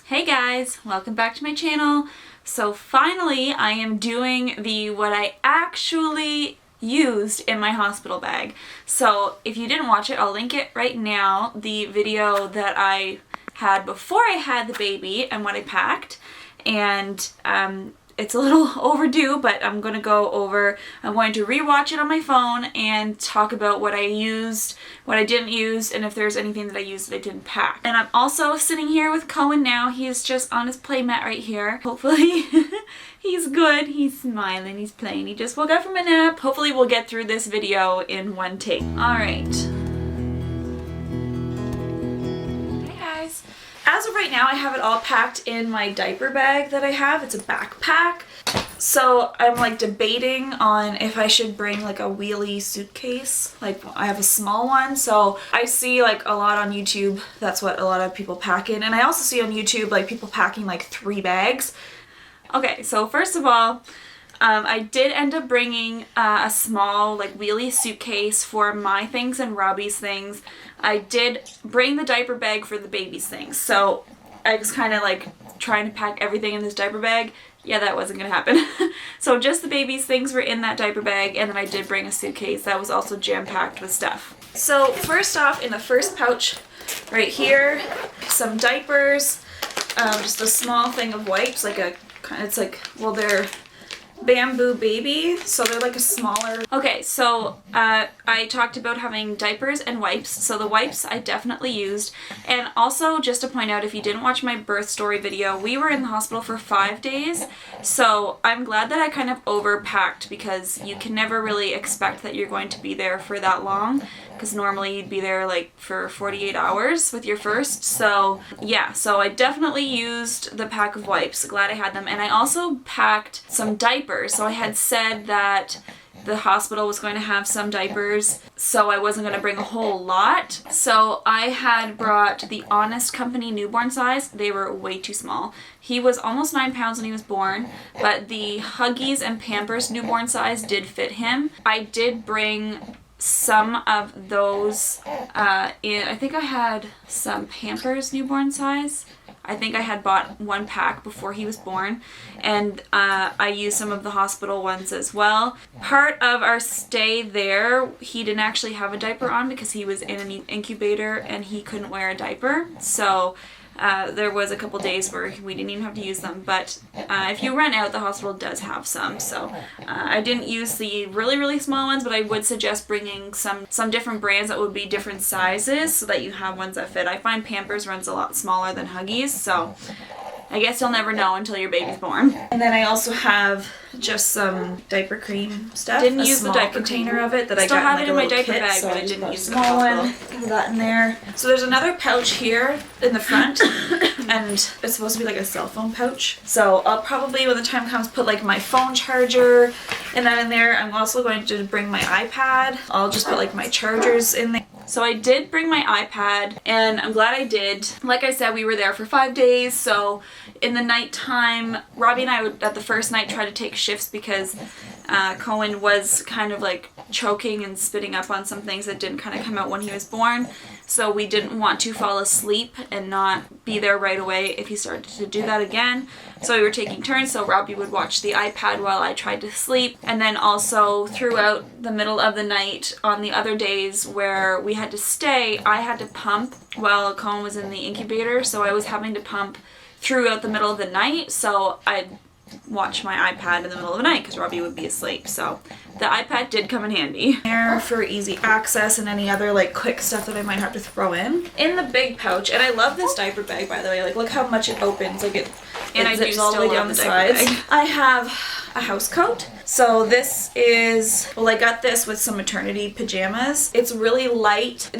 Hey guys, welcome back to my channel. So finally I am doing what I actually used in my hospital bag. So if you didn't watch it, I'll link it right now, the video that I had before I had the baby and what I packed. And it's a little overdue, but I'm going to rewatch it on my phone and talk about what I used, what I didn't use, and if there's anything that I used that I didn't pack. And I'm also sitting here with Kohen now. He is just on his play mat right here. Hopefully he's good. He's smiling. He's playing. He just woke up from a nap. Hopefully we'll get through this video in one take. Alright. As of right now, I have it all packed in my diaper bag that I have. It's a backpack. So I'm like debating on if I should bring like a wheelie suitcase. Like I have a small one. So I see like a lot on YouTube. That's what a lot of people pack in. And I also see on YouTube like people packing like 3 bags. Okay, so first of all, I did end up bringing a small like wheelie suitcase for my things and Robbie's things. I did bring the diaper bag for the baby's things. So I was kind of like trying to pack everything in this diaper bag. Yeah, that wasn't going to happen. So just the baby's things were in that diaper bag, and then I did bring a suitcase that was also jam-packed with stuff. So first off, in the first pouch right here, some diapers, just a small thing of wipes, they're Bamboo Baby, so they're like a smaller... Okay, so I talked about having diapers and wipes, so the wipes I definitely used. And also, just to point out, if you didn't watch my birth story video, we were in the hospital for 5 days, so I'm glad that I kind of overpacked, because you can never really expect that you're going to be there for that long, because normally you'd be there like for 48 hours with your first. So yeah, so I definitely used the pack of wipes. Glad I had them. And I also packed some diapers. So I had said that the hospital was going to have some diapers, so I wasn't going to bring a whole lot. So I had brought the Honest Company newborn size. They were way too small. He was almost 9 pounds when he was born, but the Huggies and Pampers newborn size did fit him. I did bring some of those I think I had some Pampers newborn size. I think I had bought 1 pack before he was born, and I used some of the hospital ones as well. Part of our stay there, he didn't actually have a diaper on because he was in an incubator and he couldn't wear a diaper. So there was a couple days where we didn't even have to use them, but if you run out, the hospital does have some. So I didn't use the really, really small ones, but I would suggest bringing some different brands that would be different sizes so that you have ones that fit. I find Pampers runs a lot smaller than Huggies, so I guess you'll never know until your baby's born. And then I also have just some diaper cream stuff. Didn't use the diaper container of it that I got. Still have it in my diaper bag, but I didn't use the small one. Have that in there. So there's another pouch here in the front, and it's supposed to be like a cell phone pouch. So I'll probably, when the time comes, put like my phone charger and that in there. I'm also going to bring my iPad. I'll just put like my chargers in there. So I did bring my iPad, and I'm glad I did. Like I said, we were there for 5 days, so in the nighttime, Robbie and I would, at the first night, try to take shifts because Kohen was kind of like choking and spitting up on some things that didn't kind of come out when he was born. So we didn't want to fall asleep and not be there right away if he started to do that again. So we were taking turns, so Robbie would watch the iPad while I tried to sleep. And then also throughout the middle of the night on the other days where we had to stay, I had to pump while Kohen was in the incubator. So I was having to pump throughout the middle of the night. So I'd watch my iPad in the middle of the night because Robbie would be asleep. So the iPad did come in handy. There for easy access and any other like quick stuff that I might have to throw in. In the big pouch, and I love this diaper bag, by the way, like look how much it opens, like it zips all the way down the sides. I have a house coat. So this is, well, I got this with some maternity pajamas. It's really light.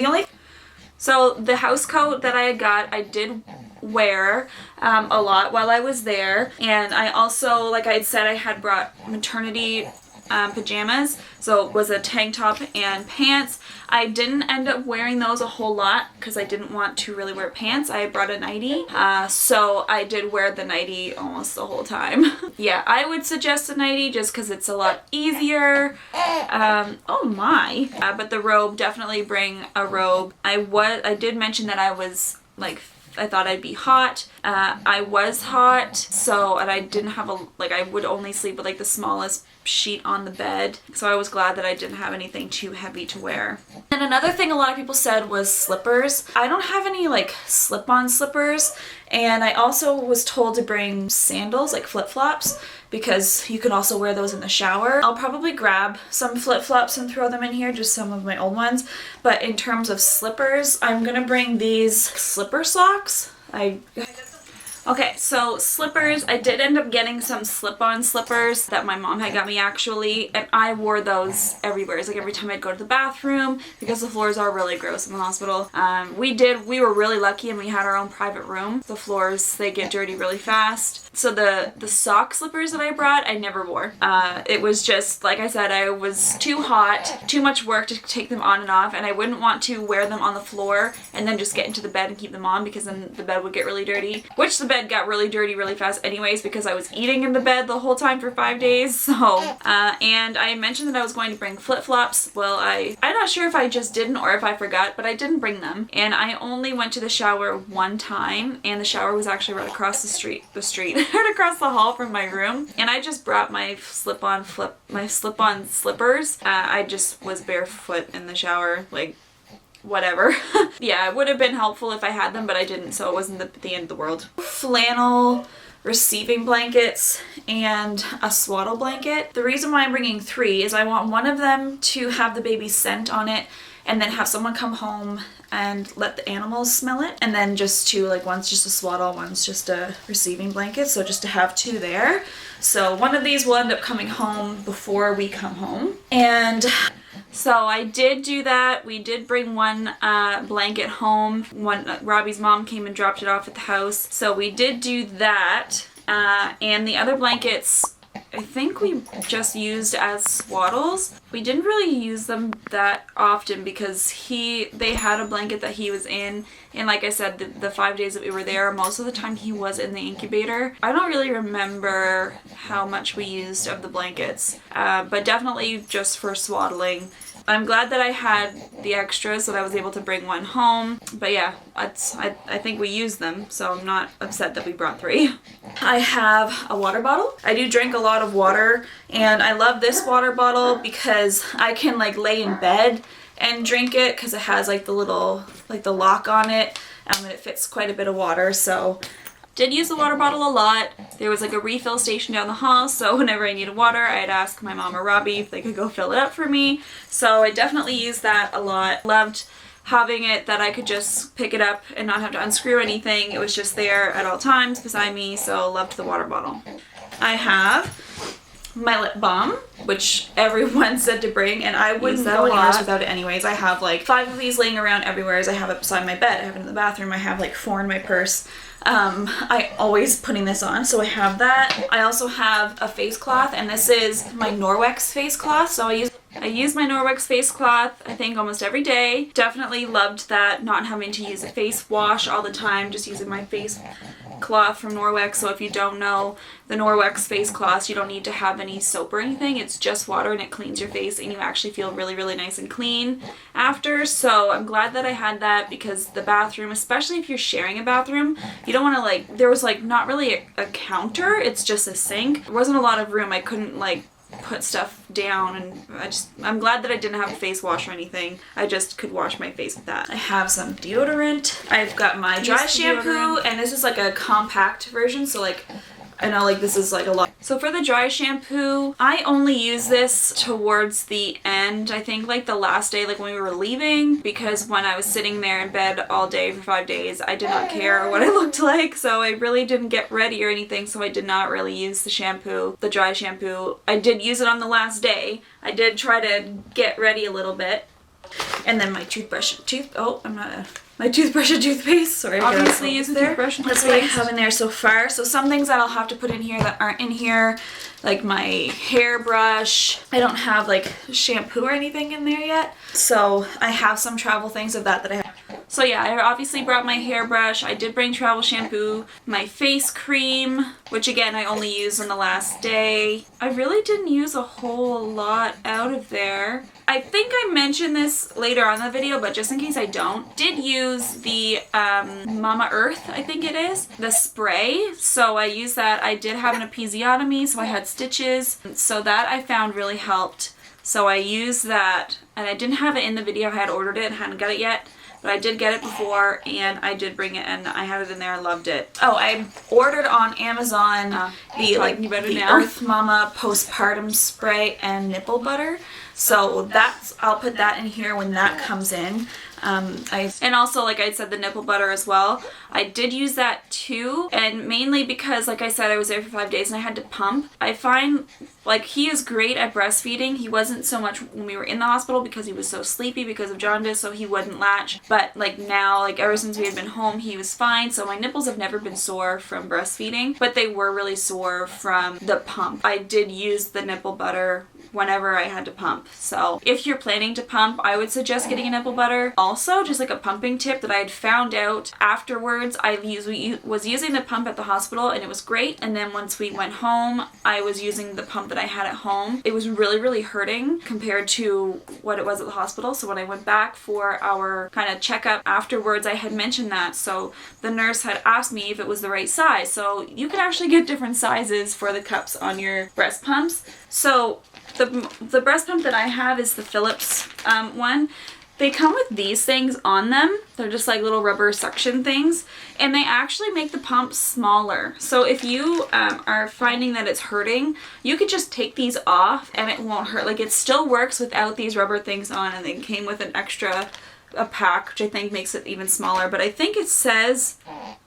So the house coat that I had got, I did wear a lot while I was there, and I also, like I had said, I had brought maternity pajamas, so it was a tank top and pants. I didn't end up wearing those a whole lot because I didn't want to really wear pants. I brought a nightie, so I did wear the nightie almost the whole time. Yeah, I would suggest a nightie just because it's a lot easier. Oh my. But the robe, definitely bring a robe. I did mention that I was like, I thought I'd be hot. I was hot, so, and I didn't have I would only sleep with like the smallest sheet on the bed, so I was glad that I didn't have anything too heavy to wear. And another thing a lot of people said was slippers. I don't have any like slip-on slippers, and I also was told to bring sandals, like flip-flops, because you can also wear those in the shower. I'll probably grab some flip-flops and throw them in here, just some of my old ones, but in terms of slippers, I'm gonna bring these slipper socks. Okay, so slippers, I did end up getting some slip-on slippers that my mom had got me actually, and I wore those everywhere. It's like every time I'd go to the bathroom, because the floors are really gross in the hospital. We were really lucky and we had our own private room. The floors, they get dirty really fast. So the sock slippers that I brought, I never wore. It was just, like I said, I was too hot, too much work to take them on and off, and I wouldn't want to wear them on the floor and then just get into the bed and keep them on, because then the bed would get really dirty, which the bed got really dirty really fast anyways because I was eating in the bed the whole time for 5 days. So and I mentioned that I was going to bring flip-flops. Well, I'm not sure if I just didn't or if I forgot, but I didn't bring them, and I only went to the shower one time, and the shower was actually right across the street right across the hall from my room, and I just brought my slip-on slippers. I just was barefoot in the shower, like whatever. Yeah, it would have been helpful if I had them, but I didn't, so it wasn't the end of the world. Flannel receiving blankets and a swaddle blanket. The reason why I'm bringing 3 is I want one of them to have the baby's scent on it, and then have someone come home and let the animals smell it, and then just 2, like one's just a swaddle, one's just a receiving blanket, so just to have 2 there. So one of these will end up coming home before we come home. And so I did do that. We did bring one blanket home. Robbie's mom came and dropped it off at the house. So we did do that. And the other blankets, I think we just used as swaddles. We didn't really use them that often because they had a blanket that he was in, and like I said, the 5 days that we were there, most of the time he was in the incubator. I don't really remember how much we used of the blankets, but definitely just for swaddling. I'm glad that I had the extras so that I was able to bring one home. But yeah, I think we used them, so I'm not upset that we brought 3. I have a water bottle. I do drink a lot of water, and I love this water bottle because I can like lay in bed and drink it because it has like the little, like the lock on it, and it fits quite a bit of water. So did use the water bottle a lot. There was like a refill station down the hall, so whenever I needed water, I'd ask my mom or Robbie if they could go fill it up for me. So I definitely used that a lot. Loved having it that I could just pick it up and not have to unscrew anything. It was just there at all times beside me, so loved the water bottle. I have my lip balm, which everyone said to bring, and I wouldn't go anywhere without it anyways. I have like 5 of these laying around everywhere. I have it beside my bed, I have it in the bathroom, I have like 4 in my purse. I always putting this on, so I have that. I also have a face cloth, and this is my Norwex face cloth, so I use my Norwex face cloth, I think, almost every day. Definitely loved that, not having to use a face wash all the time, just using my face cloth from Norwex. So if you don't know, the Norwex face cloths, you don't need to have any soap or anything. It's just water, and it cleans your face, and you actually feel really, really nice and clean after. So I'm glad that I had that, because the bathroom, especially if you're sharing a bathroom, you don't want to like, there was like not really a counter, it's just a sink. There wasn't a lot of room. I couldn't like put stuff down, and I'm glad that I didn't have a face wash or anything. I just could wash my face with that. I have some deodorant. I've got my dry shampoo, and this is like a compact version, so like I know like this is like a lot. So for the dry shampoo, I only use this towards the end, I think like the last day, like when we were leaving, because when I was sitting there in bed all day for 5 days, I did not care what I looked like, so I really didn't get ready or anything, so I did not really use the shampoo, the dry shampoo. I did use it on the last day. I did try to get ready a little bit. And then my toothbrush, my toothbrush and toothpaste. Sorry, obviously use the toothbrush and toothpaste. That's what I have in there so far. So some things that I'll have to put in here that aren't in here, like my hairbrush. I don't have like shampoo or anything in there yet. So I have some travel things of that I have. So yeah, I obviously brought my hairbrush. I did bring travel shampoo, my face cream, which again I only used on the last day. I really didn't use a whole lot out of there. I think I mentioned this later on in the video, but just in case I don't, did use the Mama Earth, I think it is, the spray. So I used that. I did have an episiotomy, so I had stitches. So that I found really helped. So I used that, and I didn't have it in the video. I had ordered it and hadn't got it yet. But I did get it before, and I did bring it, and I had it in there and loved it. Oh, I ordered on Amazon the Earth Mama postpartum spray and nipple butter. So I'll put that in here when that comes in. And also, like I said, the nipple butter as well. I did use that too, and mainly because, like I said, I was there for 5 days and I had to pump. I find, like, he is great at breastfeeding. He wasn't so much when we were in the hospital because he was so sleepy because of jaundice, so he wouldn't latch. But like now, like ever since we had been home, he was fine. So my nipples have never been sore from breastfeeding, but they were really sore from the pump. I did use the nipple butter whenever I had to pump. So if you're planning to pump, I would suggest getting a nipple butter. Also, just like a pumping tip that I had found out afterwards, I was using the pump at the hospital and it was great. And then once we went home, I was using the pump that I had at home. It was really, really hurting compared to what it was at the hospital. So when I went back for our kind of checkup afterwards, I had mentioned that. So the nurse had asked me if it was the right size. So you can actually get different sizes for the cups on your breast pumps. So the breast pump that I have is the Philips one. They come with these things on them. They're just like little rubber suction things, and they actually make the pump smaller. So if you are finding that it's hurting, you could just take these off and it won't hurt. Like, it still works without these rubber things on, and they came with a pack, which I think makes it even smaller. But I think it says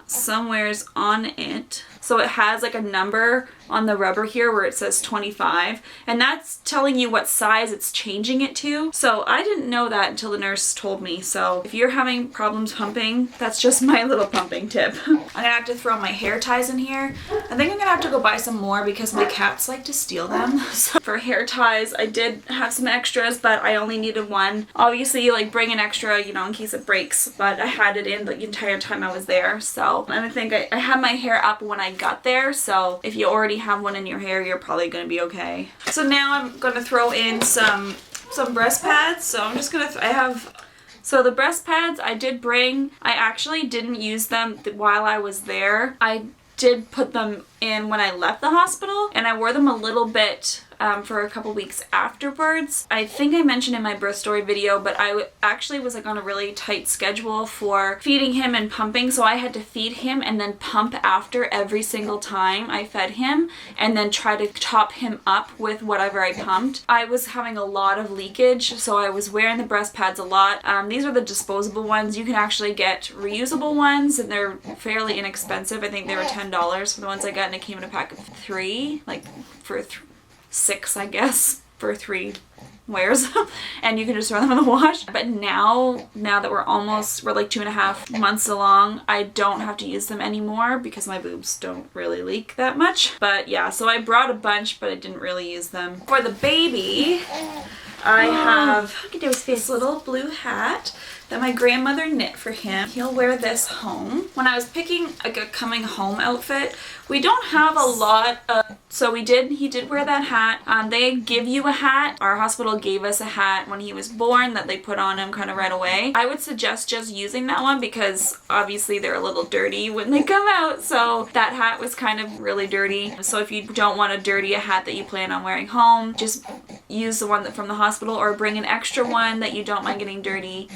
somewheres on it. So it has like a number on the rubber here where it says 25, and that's telling you what size it's changing it to. So I didn't know that until the nurse told me. So if you're having problems pumping, that's just my little pumping tip. I'm gonna have to throw my hair ties in here. I think I'm gonna have to go buy some more because my cats like to steal them. So for hair ties, I did have some extras, but I only needed one. Obviously, like, bring an extra, you know, in case it breaks, but I had it in the entire time I was there. So, and I think I had my hair up when I got there, so if you already have one in your hair, you're probably gonna be okay. So now I'm gonna throw in some breast pads. So I'm just gonna so the breast pads I did bring. I actually didn't use them while I was there. I did put them in when I left the hospital, and I wore them a little bit for a couple weeks afterwards. I think I mentioned in my birth story video, but I actually was like on a really tight schedule for feeding him and pumping, so I had to feed him and then pump after every single time I fed him, and then try to top him up with whatever I pumped. I was having a lot of leakage, so I was wearing the breast pads a lot. These are the disposable ones. You can actually get reusable ones, and they're fairly inexpensive. I think they were $10 for the ones I got, and it came in a pack of 3, like for 6, I guess, for 3 wears. And you can just throw them in the wash. But now that we're like 2.5 months along, I don't have to use them anymore because my boobs don't really leak that much. But yeah, so I brought a bunch, but I didn't really use them. For the baby, I have this little blue hat that my grandmother knit for him. He'll wear this home. When I was picking like a coming home outfit, we don't have a lot of, so he did wear that hat. They give you a hat. Our hospital gave us a hat when he was born that they put on him kind of right away. I would suggest just using that one because obviously they're a little dirty when they come out. So that hat was kind of really dirty. So if you don't want to dirty a hat that you plan on wearing home, just use the one from the hospital, or bring an extra one that you don't mind getting dirty,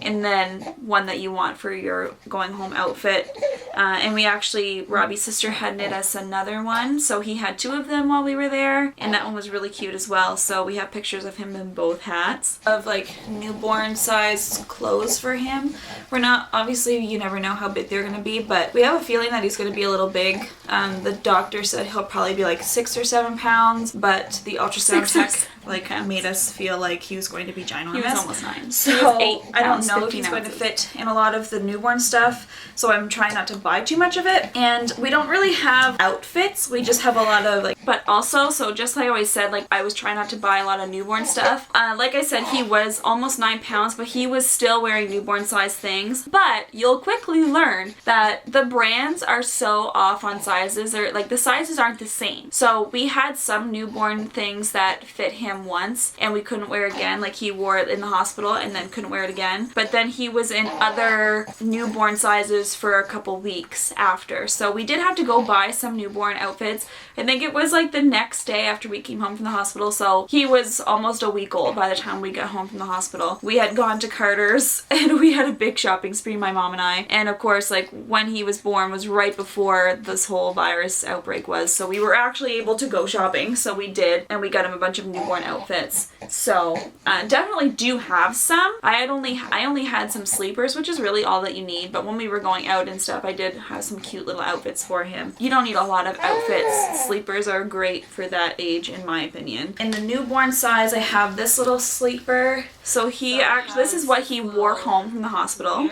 and then one that you want for your going home outfit. And we actually, Robbie's sister had knit us another one, so he had 2 of them while we were there, and that one was really cute as well. So we have pictures of him in both hats, of like newborn size clothes for him. We're not, obviously you never know how big they're gonna be, but we have a feeling that he's gonna be a little big. The doctor said he'll probably be like 6 or 7 pounds, but the ultrasound tech like kind of made us feel like he was going to be ginormous. He was almost 9. So he was 8 I don't know if he's going to fit in a lot of the newborn stuff, so I'm trying not to buy too much of it. And we don't really have outfits, we just have a lot of like, but also, so just like I always said, like I was trying not to buy a lot of newborn stuff. Like I said, he was almost 9 pounds, but he was still wearing newborn size things. But you'll quickly learn that the brands are so off on sizes, or like the sizes aren't the same. So we had some newborn things that fit him once and we couldn't wear again. Like he wore it in the hospital and then couldn't wear it again. But then he was in other newborn sizes for a couple weeks after. So we did have to go buy some newborn outfits. I think it was like the next day after we came home from the hospital. So he was almost a week old by the time we got home from the hospital. We had gone to Carter's and we had a big shopping spree, my mom and I. And of course, like when he was born was right before this whole virus outbreak was. So we were actually able to go shopping. So we did, and we got him a bunch of newborn outfits. So definitely do have some. I only had some sleepers, which is really all that you need. But when we were going out and stuff, I did have some cute little outfits for him. You don't need a lot of outfits. Sleepers are great for that age, in my opinion. In the newborn size, I have this little sleeper. So this is what he wore home from the hospital.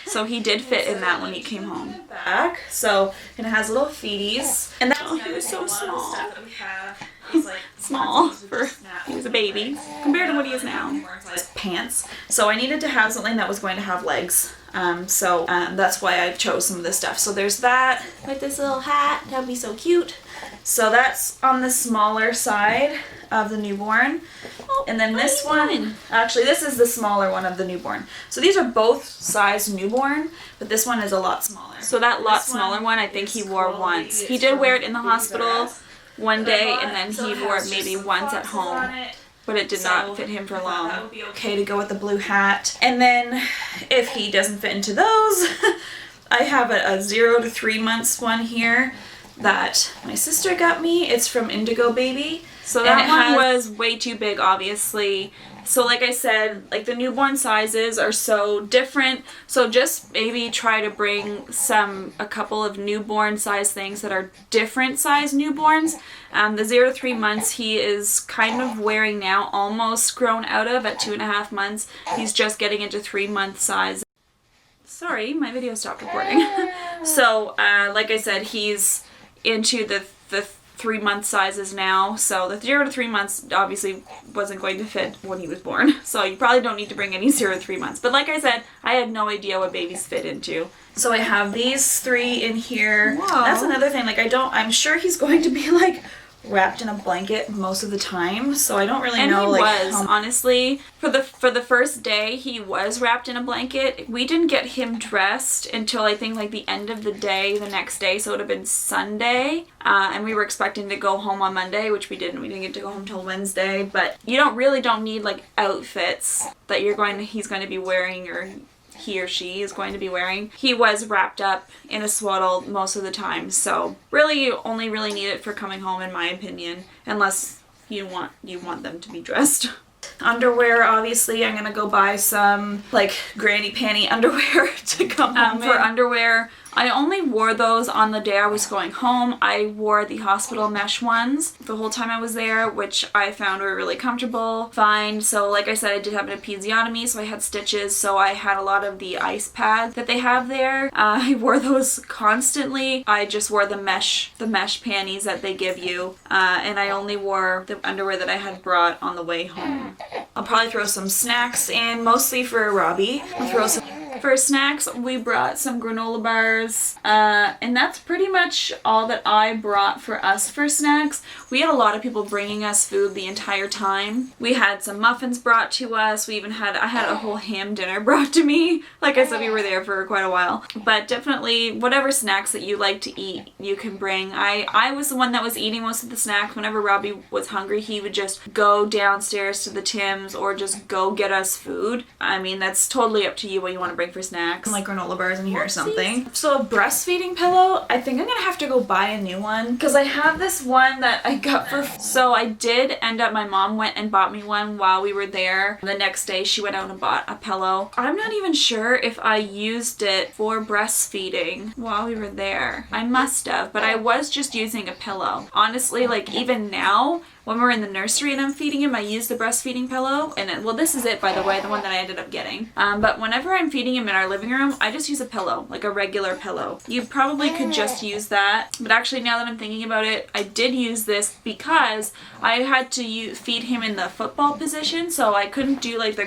So he did fit in that when he came home. Back. So it has little feeties. And that's he was so small. Small for he was a baby compared to what he is now. Pants. So I needed to have something that was going to have legs. That's why I chose some of this stuff. So there's that, like this little hat. That'd be so cute. So that's on the smaller side of the newborn. And then this one, actually this is the smaller one of the newborn. So these are both size newborn, but this one is a lot smaller. So that lot smaller one, I think he wore once. He did wear it in the hospital one day, and then he wore it maybe once at home. But it did not fit him for long. That would be okay to go with the blue hat. And then if he doesn't fit into those, I have a 0 to 3 months one here that my sister got me. It's from Indigo Baby. So that one was way too big, obviously. So like I said, like the newborn sizes are so different. So just maybe try to bring a couple of newborn size things that are different size newborns. The 0 to 3 months he is kind of wearing now, almost grown out of at 2.5 months. He's just getting into 3-month size. Sorry, my video stopped recording. So like I said, he's into the 3-month sizes now. So the 0 to 3 months obviously wasn't going to fit when he was born. So you probably don't need to bring any 0 to 3 months. But like I said, I had no idea what babies fit into. So I have these 3 in here. Whoa. That's another thing. Like I'm sure he's going to be like wrapped in a blanket most of the time, so I don't really know. And he was, honestly, for the first day he was wrapped in a blanket. We didn't get him dressed until I think like the end of the day, the next day, so it would have been Sunday, and we were expecting to go home on Monday, which we didn't. We didn't get to go home till Wednesday. But you don't need like outfits that he's going to be wearing, or he or she is going to be wearing. He was wrapped up in a swaddle most of the time, so really you only really need it for coming home, in my opinion, unless you want them to be dressed. Underwear, obviously, I'm gonna go buy some like granny panty underwear to come home for underwear. I only wore those on the day I was going home. I wore the hospital mesh ones the whole time I was there, which I found were really comfortable, fine. So like I said, I did have an episiotomy, so I had stitches, so I had a lot of the ice pads that they have there. I wore those constantly. I just wore the mesh panties that they give you, and I only wore the underwear that I had brought on the way home. I'll probably throw some snacks in, mostly for Robbie. I'll throw some. For snacks, we brought some granola bars, and that's pretty much all that I brought for us for snacks. We had a lot of people bringing us food the entire time. We had some muffins brought to us. I had a whole ham dinner brought to me. Like I said, we were there for quite a while. But definitely, whatever snacks that you like to eat, you can bring. I was the one that was eating most of the snacks. Whenever Robbie was hungry, he would just go downstairs to the Tim's or just go get us food. I mean, that's totally up to you what you want to bring for snacks. Like granola bars in here or something. So a breastfeeding pillow, I think I'm gonna have to go buy a new one because I have this one that I got for. So I did end up, my mom went and bought me one while we were there. The next day she went out and bought a pillow. I'm not even sure if I used it for breastfeeding while we were there. I must have, but I was just using a pillow. Honestly, like even now, when we're in the nursery and I'm feeding him, I use the breastfeeding pillow. And well, this is it, by the way, the one that I ended up getting. But whenever I'm feeding him in our living room, I just use a pillow, like a regular pillow. You probably could just use that, but actually now that I'm thinking about it, I did use this because I had to feed him in the football position, so I couldn't do like the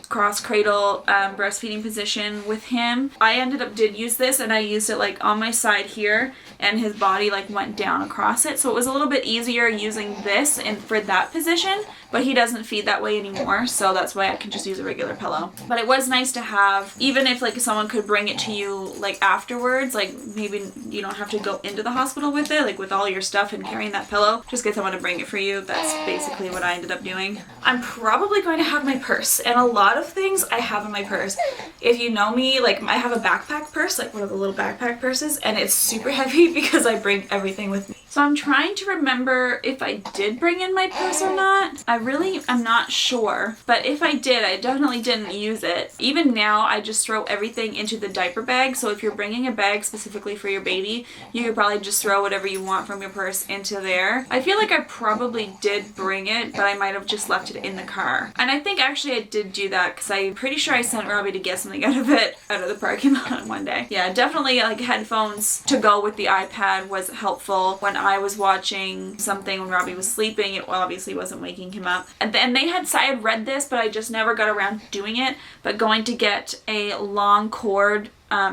cross cradle breastfeeding position with him. I did use this, and I used it like on my side here, and his body like went down across it, so it was a little bit easier using this and for that position, but he doesn't feed that way anymore, so that's why I can just use a regular pillow. But it was nice to have, even if like someone could bring it to you like afterwards, like maybe you don't have to go into the hospital with it, like with all your stuff and carrying that pillow, just get someone to bring it for you. That's basically what I ended up doing. I'm probably going to have my purse, and a lot of things I have in my purse. If you know me, like I have a backpack purse, like one of the little backpack purses, and it's super heavy because I bring everything with me. So I'm trying to remember if I did bring in my purse or not. I'm not sure, but if I did, I definitely didn't use it. Even now, I just throw everything into the diaper bag, so if you're bringing a bag specifically for your baby, you could probably just throw whatever you want from your purse into there. I feel like I probably did bring it, but I might have just left it in the car. And I think actually I did do that because I'm pretty sure I sent Robbie to get something out of the parking lot one day. Yeah, definitely like headphones to go with the iPad was helpful. When I was watching something when Robbie was sleeping, it obviously wasn't waking him up. And I had read this, but I just never got around to doing it, but going to get a long cord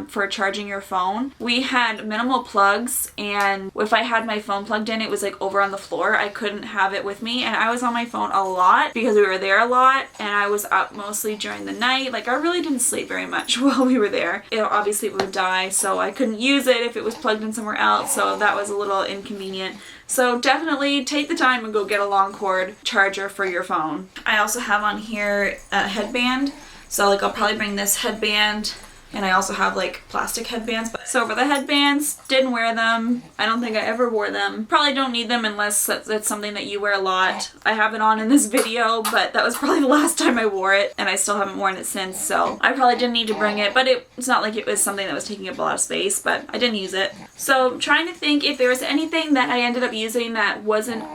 for charging your phone. We had minimal plugs, and if I had my phone plugged in, it was like over on the floor. I couldn't have it with me, and I was on my phone a lot because we were there a lot, and I was up mostly during the night. Like I really didn't sleep very much while we were there. Obviously it would die, so I couldn't use it if it was plugged in somewhere else, so that was a little inconvenient. So definitely take the time and go get a long cord charger for your phone. I also have on here a headband. So like I'll probably bring this headband, and I also have like plastic headbands. So for the headbands, didn't wear them. I don't think I ever wore them. Probably don't need them unless that's something that you wear a lot. I have it on in this video, but that was probably the last time I wore it, and I still haven't worn it since, so I probably didn't need to bring it, but it's not like it was something that was taking up a lot of space, but I didn't use it. So trying to think if there was anything that I ended up using that wasn't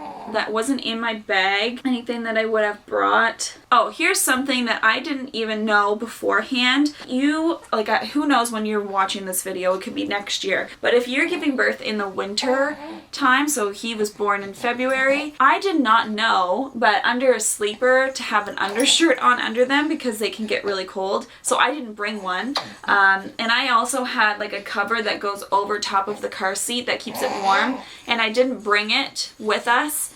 in my bag, anything that I would have brought. Oh, here's something that I didn't even know beforehand. Who knows when you're watching this video, it could be next year, but if you're giving birth in the winter time, so he was born in February, I did not know, but under a sleeper to have an undershirt on under them because they can get really cold, so I didn't bring one. And I also had like a cover that goes over top of the car seat that keeps it warm, and I didn't bring it with us.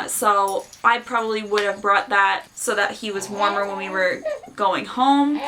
So I probably would have brought that so that he was warmer when we were going home.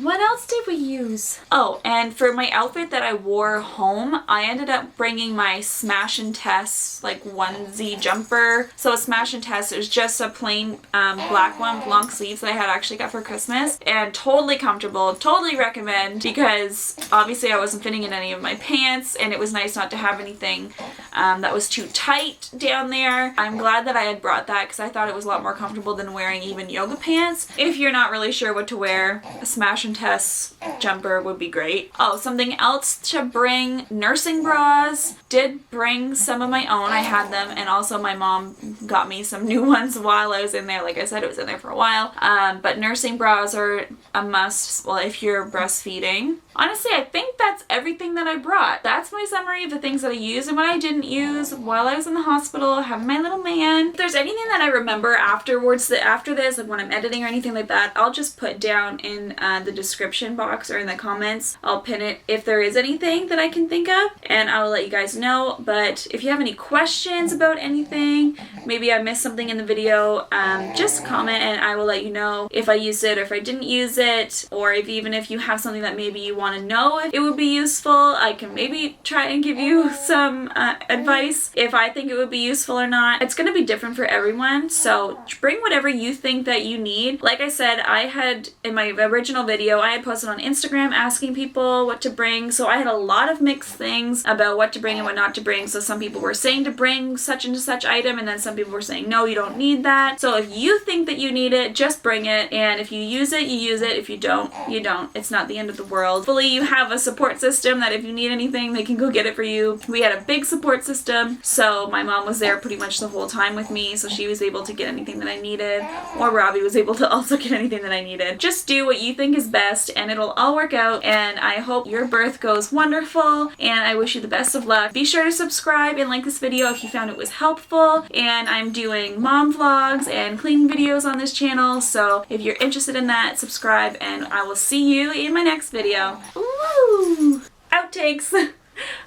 What else did we use? Oh, and for my outfit that I wore home, I ended up bringing my Smash and Test like onesie jumper. So a Smash and Test is just a plain black one with long sleeves that I had actually got for Christmas, and totally comfortable, totally recommend, because obviously I wasn't fitting in any of my pants, and it was nice not to have anything that was too tight down there. I'm glad that I had brought that because I thought it was a lot more comfortable than wearing even yoga pants. If you're not really sure what to wear, a Smash and Test jumper would be great. Oh, something else to bring, nursing bras. Did bring some of my own. I had them, and also my mom got me some new ones while I was in there. Like I said, it was in there for a while. But nursing bras are a must, well, if you're breastfeeding. Honestly, I think that's everything that I brought. That's my summary of the things that I used and what I didn't use while I was in the hospital, having my little man. If there's anything that I remember afterwards, after this, like when I'm editing or anything like that, I'll just put down in the description box or in the comments. I'll pin it if there is anything that I can think of, and I will let you guys know. But if you have any questions about anything, maybe I missed something in the video, just comment and I will let you know if I used it or if I didn't use it, or even if you have something that maybe you want to know if it would be useful, I can maybe try and give you some advice if I think it would be useful or not. It's going to be different for everyone, so bring whatever you think that you need. Like I said, I had in my original video, I had posted on Instagram asking people what to bring, so I had a lot of mixed things about what to bring and what not to bring. So some people were saying to bring such and such item, and then some people were saying no, you don't need that. So if you think that you need it, just bring it, and if you use it, you use it. If you don't, you don't. It's not the end of the world. Hopefully you have a support system that if you need anything, they can go get it for you. We had a big support support system. So my mom was there pretty much the whole time with me, so she was able to get anything that I needed, or Robbie was able to also get anything that I needed. Just do what you think is best and it'll all work out, and I hope your birth goes wonderful, and I wish you the best of luck. Be sure to subscribe and like this video if you found it was helpful, and I'm doing mom vlogs and cleaning videos on this channel, so if you're interested in that, subscribe, and I will see you in my next video. Ooh, outtakes.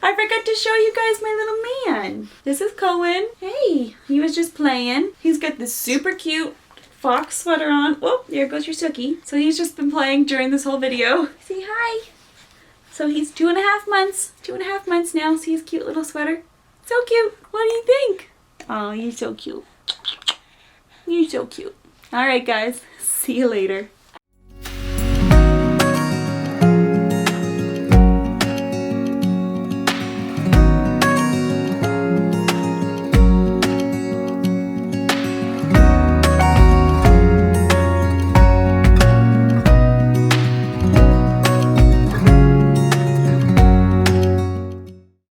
I forgot to show you guys my little man. This is Kohen. Hey, he was just playing. He's got this super cute fox sweater on. Oh, there goes your Sookie. So he's just been playing during this whole video. Say hi. So he's 2.5 months. 2.5 months now. See his cute little sweater? So cute. What do you think? Oh, you're so cute. You're so cute. Alright guys, see you later.